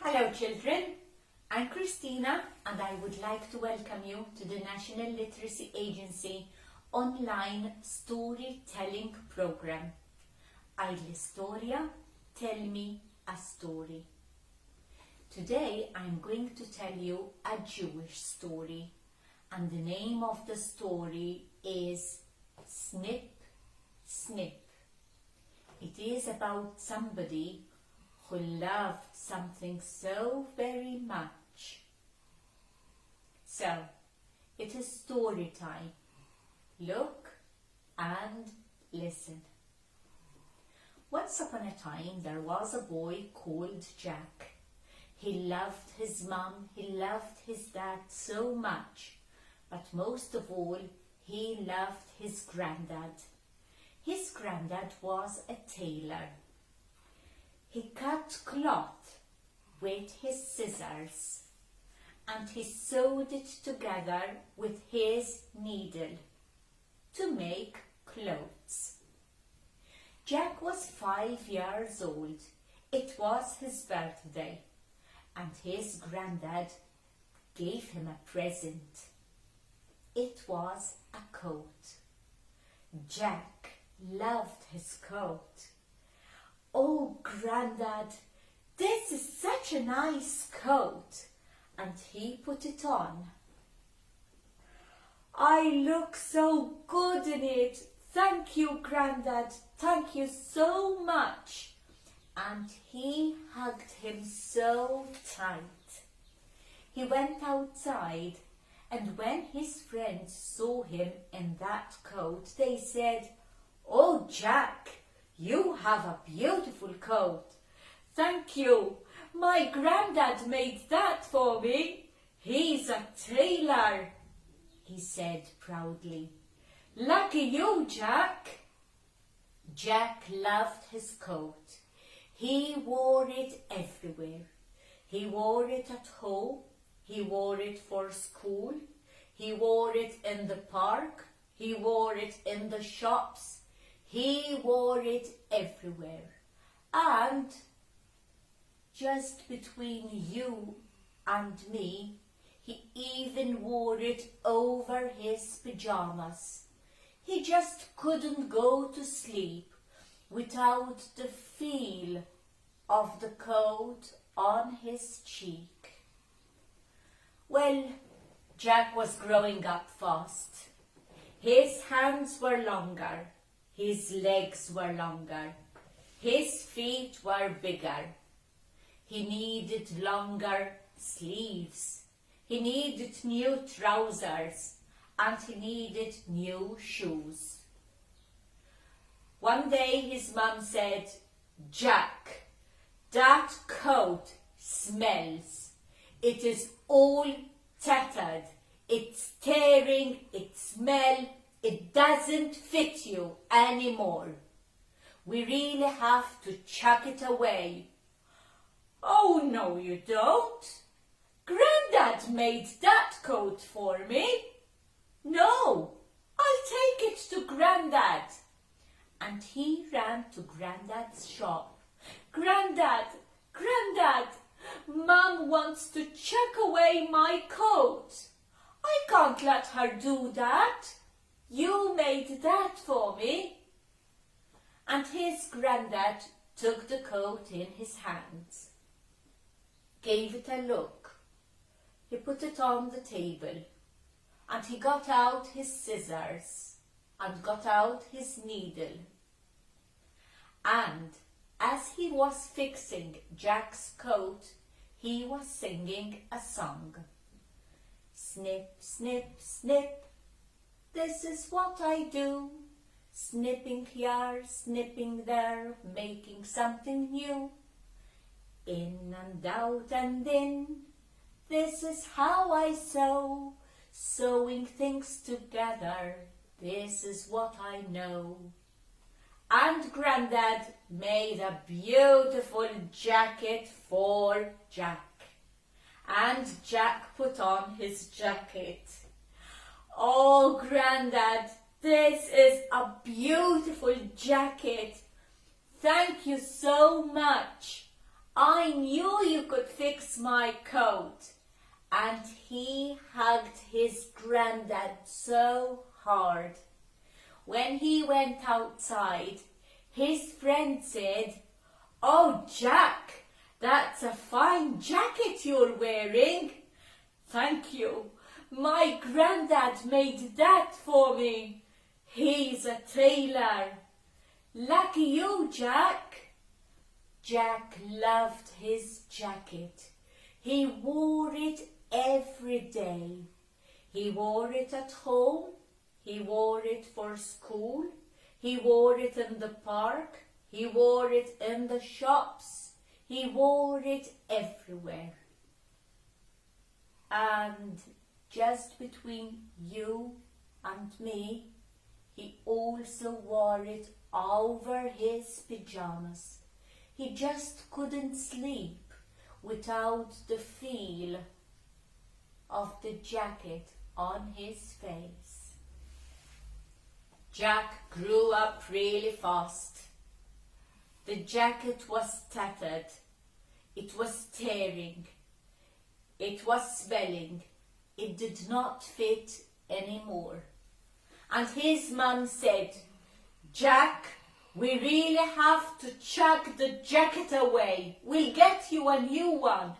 Hello children, I'm Christina and I would like to welcome you to the National Literacy Agency online storytelling program. Għidli Storja, tell me a story. Today I'm going to tell you a Jewish story and the name of the story is Snip Snip. It is about somebody who loved something so very much. So, it is story time. Look and listen. Once upon a time there was a boy called Jack. He loved his mum, he loved his dad so much, but most of all he loved his granddad. His granddad was a tailor. He cut cloth with his scissors and he sewed it together with his needle to make clothes. Jack was 5 years old. It was his birthday and his granddad gave him a present. It was a coat. Jack loved his coat. "Oh, Grandad, this is such a nice coat," and he put it on. "I look so good in it. Thank you, Grandad, thank you so much." And he hugged him so tight. He went outside, and when his friends saw him in that coat, they said, "Oh, Jack, you have a beautiful coat." "Thank you. My granddad made that for me. He's a tailor," he said proudly. "Lucky you, Jack." Jack loved his coat. He wore it everywhere. He wore it at home. He wore it for school. He wore it in the park. He wore it in the shops. He wore it everywhere. And just between you and me, he even wore it over his pajamas. He just couldn't go to sleep without the feel of the coat on his cheek. Well, Jack was growing up fast. His hands were longer. His legs were longer. His feet were bigger. He needed longer sleeves. He needed new trousers and he needed new shoes. One day his mum said, "Jack, that coat smells. It is all tattered. It's tearing, it smells. It doesn't fit you anymore. We really have to chuck it away." "Oh, no, you don't. Grandad made that coat for me." "No, I'll take it to Grandad." And he ran to Grandad's shop. "Grandad, Grandad, Mum wants to chuck away my coat. I can't let her do that. You made that for me." And his granddad took the coat in his hands, gave it a look. He put it on the table and he got out his scissors and got out his needle. And as he was fixing Jack's coat, he was singing a song. "Snip, snip, snip. This is what I do, snipping here, snipping there, making something new. In and out and in, this is how I sew, sewing things together, this is what I know." And Grandad made a beautiful jacket for Jack. And Jack put on his jacket. "Oh, Grandad, this is a beautiful jacket. Thank you so much. I knew you could fix my coat. And he hugged his granddad so hard. When he went outside, his friend said, "Oh, Jack, that's a fine jacket you're wearing." "Thank you. My granddad made that for me. He's a tailor." "Lucky you, Jack." Jack loved his jacket. He wore it every day. He wore it at home. He wore it for school. He wore it in the park. He wore it in the shops. He wore it everywhere. And just between you and me, he also wore it over his pajamas. He just couldn't sleep without the feel of the jacket on his face. Jack grew up really fast. The jacket was tattered. It was tearing. It was smelling. It did not fit anymore. And his mum said, "Jack, we really have to chuck the jacket away. We'll get you a new one."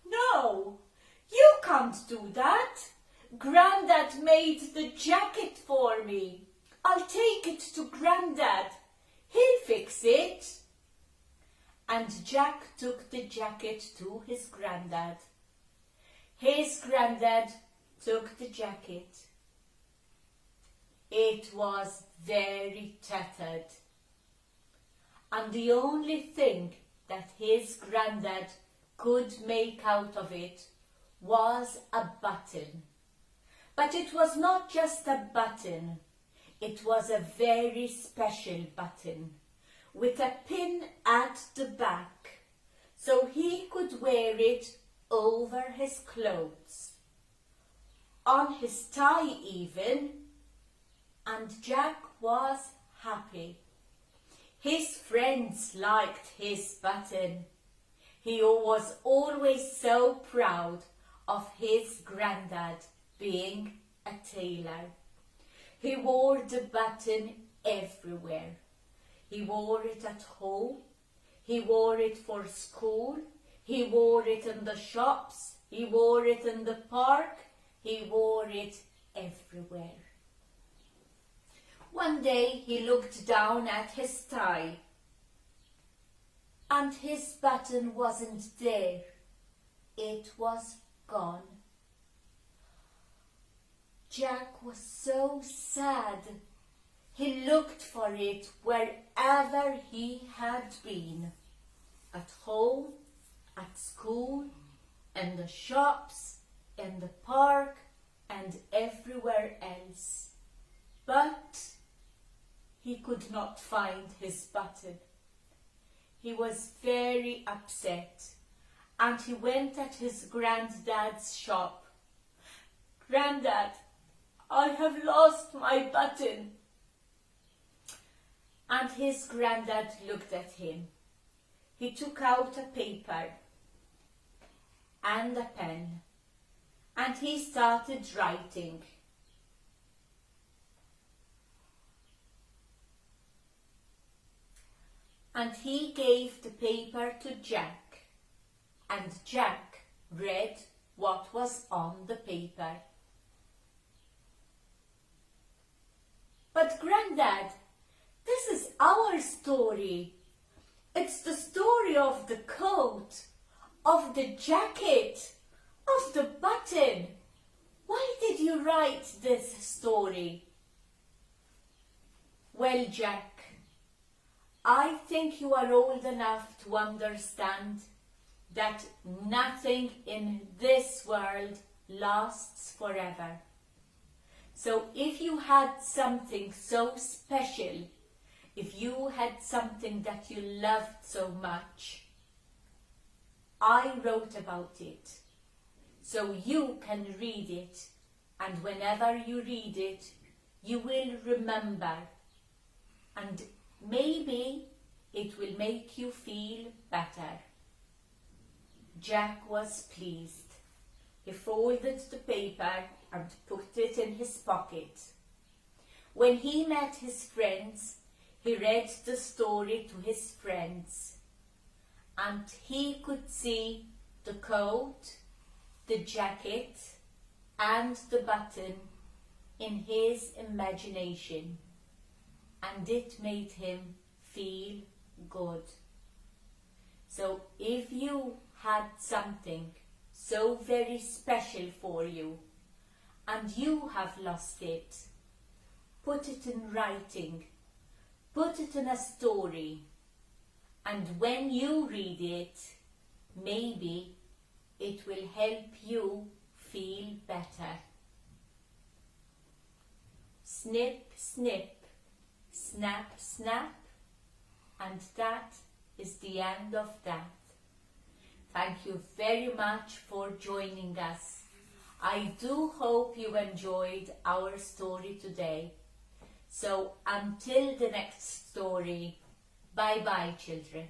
"No, you can't do that. Grandad made the jacket for me. I'll take it to Grandad. He'll fix it." And Jack took the jacket to his granddad. His granddad took the jacket. It was very tattered. And the only thing that his granddad could make out of it was a button. But it was not just a button. It was a very special button with a pin at the back, so he could wear it over his clothes, on his tie even, and Jack was happy. His friends liked his button. He was always so proud of his granddad being a tailor. He wore the button everywhere. He wore it at home. He wore it for school. He wore it in the shops. He wore it in the park. He wore it everywhere. One day he looked down at his tie, and his button wasn't there. It was gone. Jack was so sad. He looked for it wherever he had been, at home, at school, in the shops, in the park, and everywhere else. But he could not find his button. He was very upset, and he went at his granddad's shop. "Grandad, I have lost my button." And his granddad looked at him. He took out a paper and a pen, and he started writing. And he gave the paper to Jack, and Jack read what was on the paper. "But Grandad, this is our story. It's the story of the coat, of the jacket, of the button. Why did you write this story?" "Well, Jack, I think you are old enough to understand that nothing in this world lasts forever. So if you had something so special, if you had something that you loved so much, I wrote about it, so you can read it, and whenever you read it, you will remember, and maybe it will make you feel better." Jack was pleased. He folded the paper and put it in his pocket. When he met his friends, he read the story to his friends, and he could see the coat, the jacket, and the button in his imagination, and it made him feel good. So if you had something so very special for you and you have lost it, put it in writing, put it in a story, and when you read it, maybe it will help you feel better. Snip, snip, snap, snap, and that is the end of that. Thank you very much for joining us. I do hope you enjoyed our story today. So until the next story, bye bye children.